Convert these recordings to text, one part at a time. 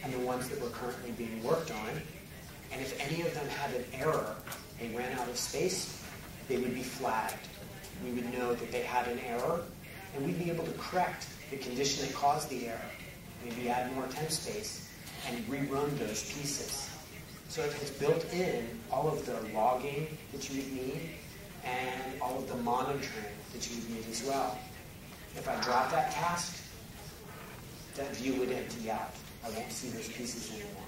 and the ones that were currently being worked on. And if any of them had an error, they ran out of space, they would be flagged. We would know that they had an error, and we'd be able to correct the condition that caused the error. Maybe add more temp space and rerun those pieces. So it has built in all of the logging that you would need and all of the monitoring that you would need as well. If I drop that task, that view would empty out. I won't see those pieces anymore.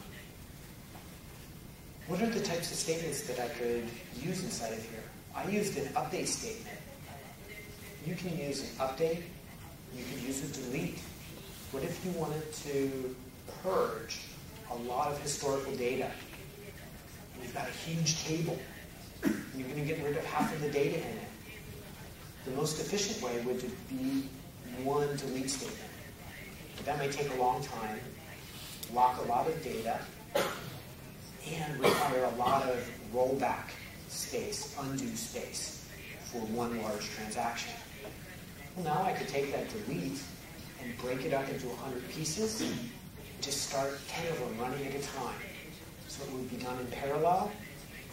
What are the types of statements that I could use inside of here? I used an update statement. You can use an update. You can use a delete. What if you wanted to purge a lot of historical data? And you've got a huge table. You're going to get rid of half of the data in it. The most efficient way would be one delete statement. But that may take a long time, lock a lot of data, and require a lot of rollback space, undo space, for one large transaction. Well, now I could take that delete and break it up into 100 pieces, and just start 10 of them running at a time. So it would be done in parallel.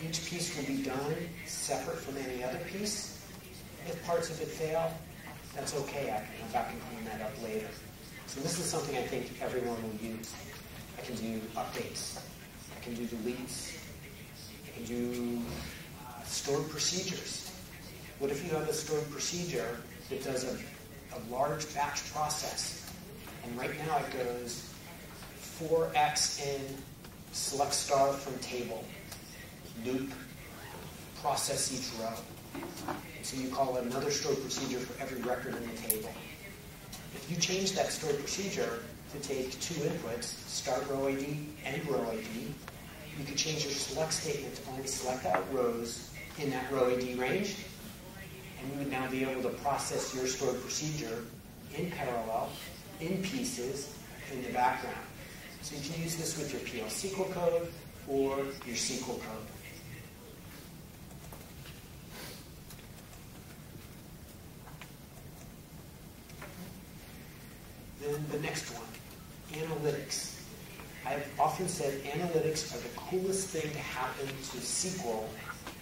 Each piece will be done separate from any other piece. If parts of it fail, that's okay. I can come back and clean that up later. So this is something I think everyone will use. I can do updates. I can do deletes. I can do stored procedures. What if you have a stored procedure that does a large batch process? And right now it goes 4x in select star from table, loop, process each row. So you call another stored procedure for every record in the table. If you change that stored procedure to take two inputs, start row ID, end row ID, you could change your select statement to only select out rows in that row ID range, and you would now be able to process your stored procedure in parallel, in pieces, in the background. So you can use this with your PL SQL code or your SQL code. Then the next one, analytics. I've often said analytics are the coolest thing to happen to SQL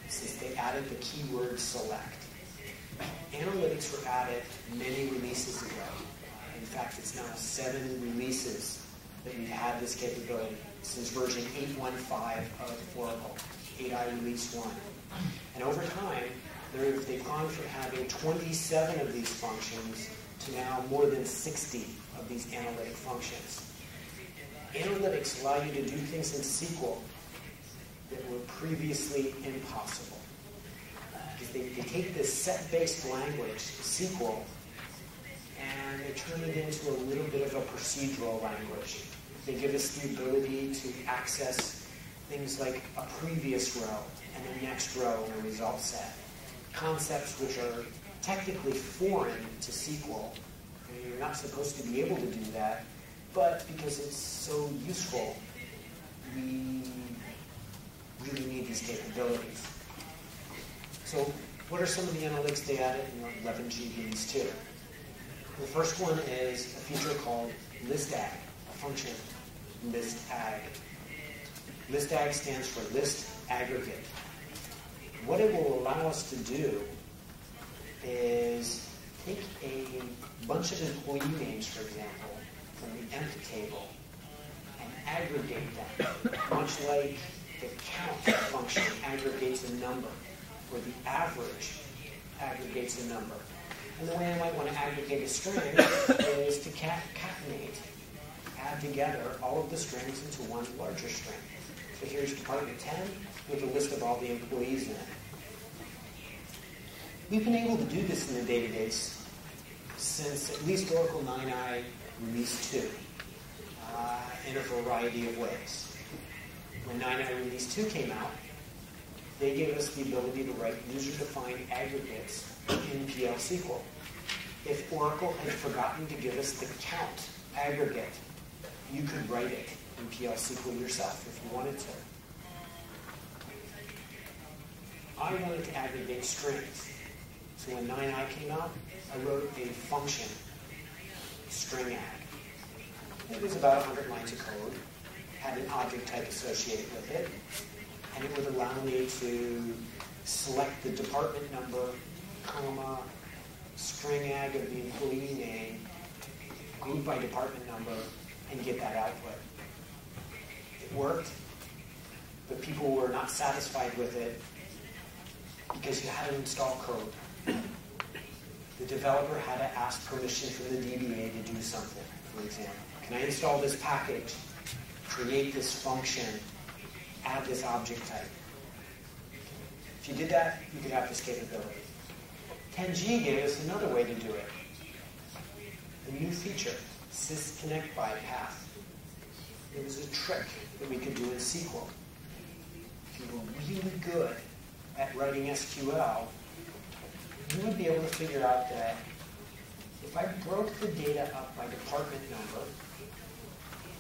since they added the keyword select. Analytics were added many releases ago. In fact, it's now 7 releases that we've had this capability since version 8.15 of Oracle, 8i release 1. And over time, they've gone from having 27 of these functions to now more than 60 of these analytic functions. Analytics allow you to do things in SQL that were previously impossible. They take this set-based language, SQL, and they turn it into a little bit of a procedural language. They give us the ability to access things like a previous row and the next row in a result set. Concepts which are technically foreign to SQL. And you're not supposed to be able to do that, but because it's so useful, we really need these capabilities. So what are some of the analytics they added in 11G release 2? The first one is a feature called listAg, a function, listAg. ListAg stands for list aggregate. What it will allow us to do is take a bunch of employee names, for example, from the empty table and aggregate them, much like the count function aggregates a number, or the average aggregates a number. And the way I might want to aggregate a string is to concatenate, add together all of the strings into one larger string. So here's department 10 with a list of all the employees in it. We've been able to do this in the database since at least Oracle 9i release 2 in a variety of ways. When 9i release 2 came out, they gave us the ability to write user-defined aggregates in PL SQL. If Oracle had forgotten to give us the count aggregate, you could write it in PL SQL yourself if you wanted to. I wanted to aggregate strings. So when 9i came out, I wrote a function, stringAg. It was about 100 lines of code. had an object type associated with it, and it would allow me to select the department number, comma, string ag of the employee name, group by department number, and get that output. It worked, but people were not satisfied with it because you had to install code. The developer had to ask permission from the DBA to do something, for example. Can I install this package, create this function, add this object type? If you did that, you could have this capability. 10G gave us another way to do it. A new feature, sysconnect by path. It was a trick that we could do in SQL. If you were really good at writing SQL, you would be able to figure out that if I broke the data up by department number,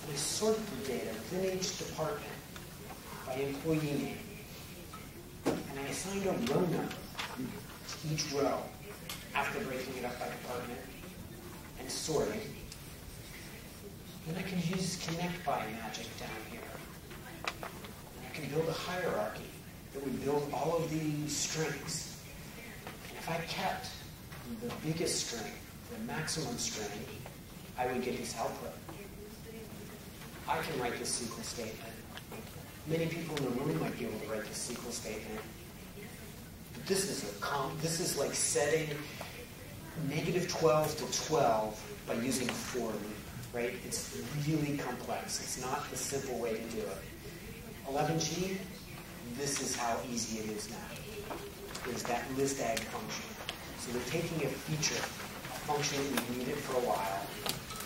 and I sorted the data within each department by employee name, and I assigned a row number to each row after breaking it up by department and sorting, then I can use connect by magic down here. And I can build a hierarchy that would build all of these strings. And if I kept the biggest string, the maximum string, I would get this output. I can write this SQL statement. Many people in the room might be able to write this SQL statement. But this is like setting -12 to 12 by using for loop, right? It's really complex. It's not the simple way to do it. 11G, this is how easy it is now. There's that list ag function. So they're taking a feature, a function that we've needed for a while,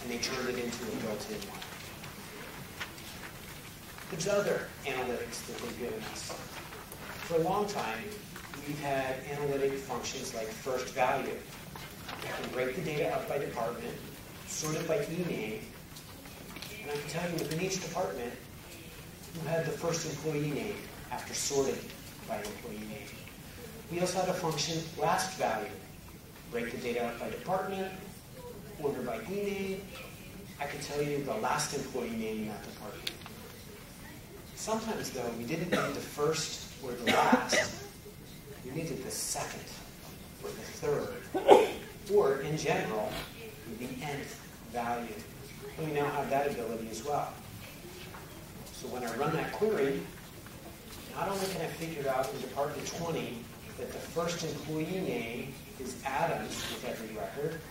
and they turned it into a built-in one. There's other analytics that they've given us. For a long time, we've had analytic functions like first value. I can break the data up by department, sort it by e-name, and I can tell you within each department who had the first employee name after sorting by employee name. We also had a function last value. Break the data up by department, order by e-name. I can tell you the last employee name in that department. Sometimes, though, we didn't need the first or the last. We needed the second or the third, or, in general, the nth value. And we now have that ability as well. So when I run that query, not only can I figure out in Department 20 that the first employee name is Adams with every record,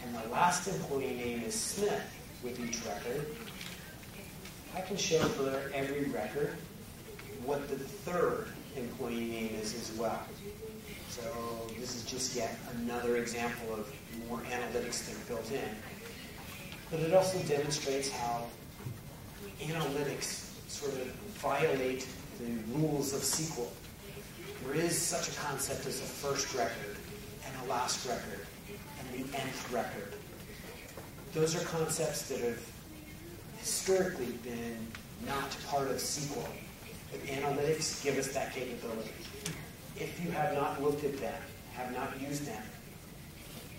and the last employee name is Smith with each record, I can show for every record what the third employee name is as well. So this is just yet another example of more analytics that are built in. But it also demonstrates how analytics sort of violate the rules of SQL. There is such a concept as a first record and a last record and the nth record. Those are concepts that have historically been not part of SQL. But analytics give us that capability. If you have not looked at them, have not used them,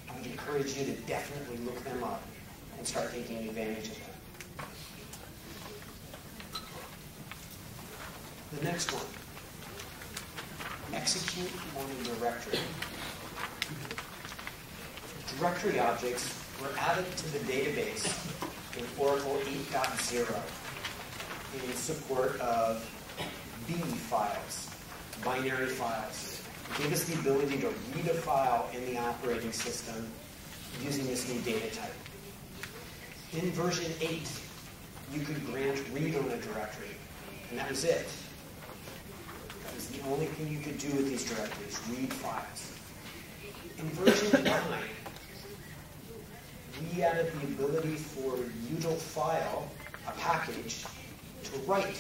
I would encourage you to definitely look them up and start taking advantage of them. The next one, execute on a directory. Directory objects were added to the database in Oracle 8.0 in support of B files, binary files. It gave us the ability to read a file in the operating system using this new data type. In version 8, you could grant read on a directory, and that was it. That was the only thing you could do with these directories, read files. In version 9, we added the ability for util file, a package, to write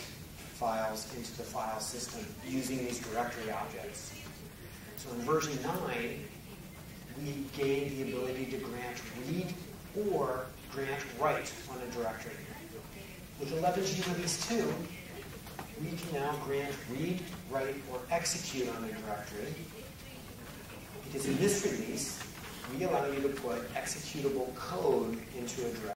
files into the file system using these directory objects. So in version 9, we gained the ability to grant read or grant write on a directory. With 11G Release 2, we can now grant read, write, or execute on a directory, because in this release, we allow you to put executable code into a directory.